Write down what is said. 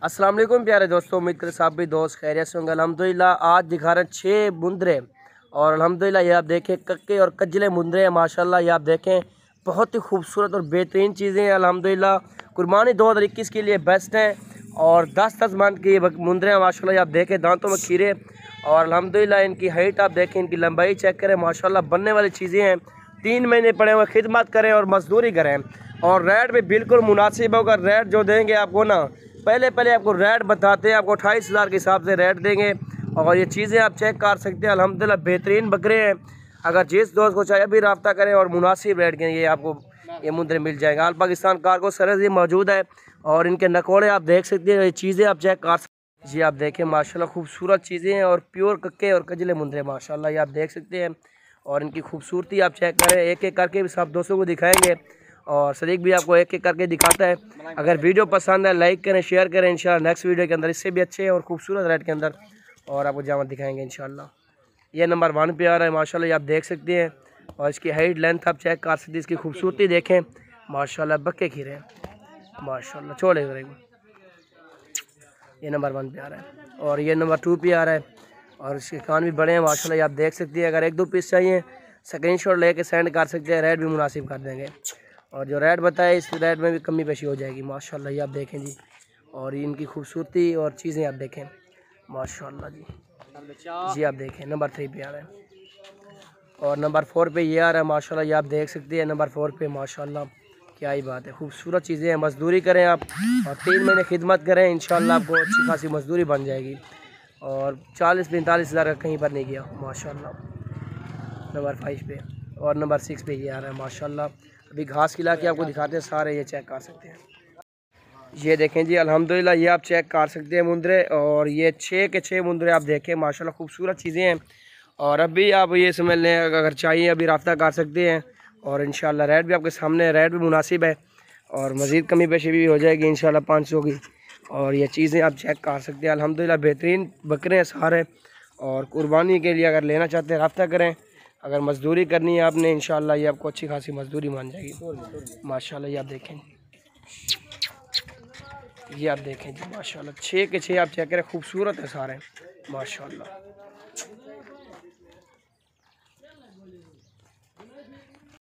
अस्सलाम वालेकुम प्यारे दोस्तों, उम्मीद कर सब भी दोस्त खैरियत से होंगे। अल्हम्दुलिल्लाह आज दिखा रहे हैं 6 मुंदरे और अल्हम्दुलिल्लाह ये आप देखें कक्के और कजले मुंदरे हैं माशाल्लाह। ये आप देखें बहुत ही खूबसूरत और बेहतरीन चीज़ें हैं अल्हम्दुलिल्लाह। कुर्बानी 2021 के लिए बेस्ट हैं और 10-10 मंथ के मुंदरे हैं माशाल्लाह। ये आप देखें दांतों में खीरे और अल्हम्दुलिल्लाह इनकी हाइट आप देखें, इनकी लंबाई चेक करें माशाल्लाह। बनने वाली चीज़ें हैं, 3 महीने पड़े हुए, खिदमत करें और मजदूरी करें और रेट भी बिल्कुल मुनासिब होगा। रेट जो देंगे आपको ना, पहले आपको रेट बताते हैं, आपको 28,000 के हिसाब से रेट देंगे और ये चीज़ें आप चेक कर सकते हैं। अल्हम्दुलिल्लाह बेहतरीन बकरे हैं। अगर जिस दोस्त को चाहिए अभी रब्ता करें और मुनासिब रेट के ये आपको ये मुंदरे मिल जाएगा। आल पाकिस्तान कार्गो सर्विस ये मौजूद है और इनके नकोड़े आप देख सकते हैं, ये चीज़ें आप चेक कर सकते हैं। जी आप देखें माशाल्लाह खूबसूरत चीज़ें हैं और प्योर कक्के और कजले मुंदरे माशाल्लाह ये आप देख सकते हैं और इनकी खूबसूरती आप चेक करें। एक एक करके भी सब दोस्तों को दिखाएंगे और सदीक भी आपको एक एक करके दिखाता है। अगर वीडियो पसंद है लाइक करें, शेयर करें। इंशाल्लाह नेक्स्ट वीडियो के अंदर इससे भी अच्छे और खूबसूरत रेट के अंदर और आपको जामा दिखाएंगे इंशाल्लाह। ये नंबर 1 पे आ रहा है माशाल्लाह, ये आप देख सकते हैं और इसकी हाइट लेंथ आप चेक कर सकते हैं। इसकी खूबसूरती देखें माशाल्लाह, बक्के खीरे हैं माशाल्लाह, छोड़े हुए। ये नंबर 1 पे आ रहा है और ये नंबर 2 पे आ रहा है और इसके कान भी बड़े हैं माशाल्लाह, ये आप देख सकते हैं। अगर 1-2 पीस चाहिए स्क्रीनशॉट लेके सेंड कर सकते हैं, रेट भी मुनासिब कर देंगे और जो रेट बताए इस रेट में भी कमी पेशी हो जाएगी माशाल्लाह। ये आप देखें जी और इनकी खूबसूरती और चीज़ें आप देखें माशाल्लाह जी। जी आप देखें नंबर 3 पे आ रहा है और नंबर 4 पे ये आ रहा है माशाल्लाह। ये आप देख सकते हैं नंबर 4 पे माशाल्लाह, क्या ही बात है, खूबसूरत चीज़ें हैं। मजदूरी करें आप और 3 महीने खिदमत करें, इंशाल्लाह आपको अच्छी खासी मजदूरी बन जाएगी और 40-45 हज़ार का कहीं पर नहीं गया माशाल्लाह। नंबर 5 पे और नंबर 6 पे ये आ रहा है माशाल्लाह। अभी घास खिला के आपको दिखाते हैं सारे, ये चेक कर सकते हैं। ये देखें जी अल्हम्दुलिल्लाह, ये आप चेक कर सकते हैं मुंदरे और ये 6 के 6 मुंदरे आप देखें माशाल्लाह, खूबसूरत चीज़ें हैं और अभी आप ये समझ लें अगर चाहिए अभी रब्ता कर सकते हैं और इंशाल्लाह रेट भी आपके सामने, रेट भी मुनासिब है और मज़ीद कमी पेशी भी हो जाएगी इंशाल्लाह 500 की। और ये चीज़ें आप चेक कर सकते हैं अल्हम्दुलिल्लाह, बेहतरीन बकरे हैं सारे और कुर्बानी के लिए अगर लेना चाहते हैं रब्ता करें। अगर मजदूरी करनी है आपने इंशाल्लाह ये आपको अच्छी खासी मजदूरी मान जाएगी माशाल्लाह। ये आप देखें, ये आप देखें जी माशाल्लाह, 6 के 6 आप चेक करें, खूबसूरत है सारे माशाल्लाह।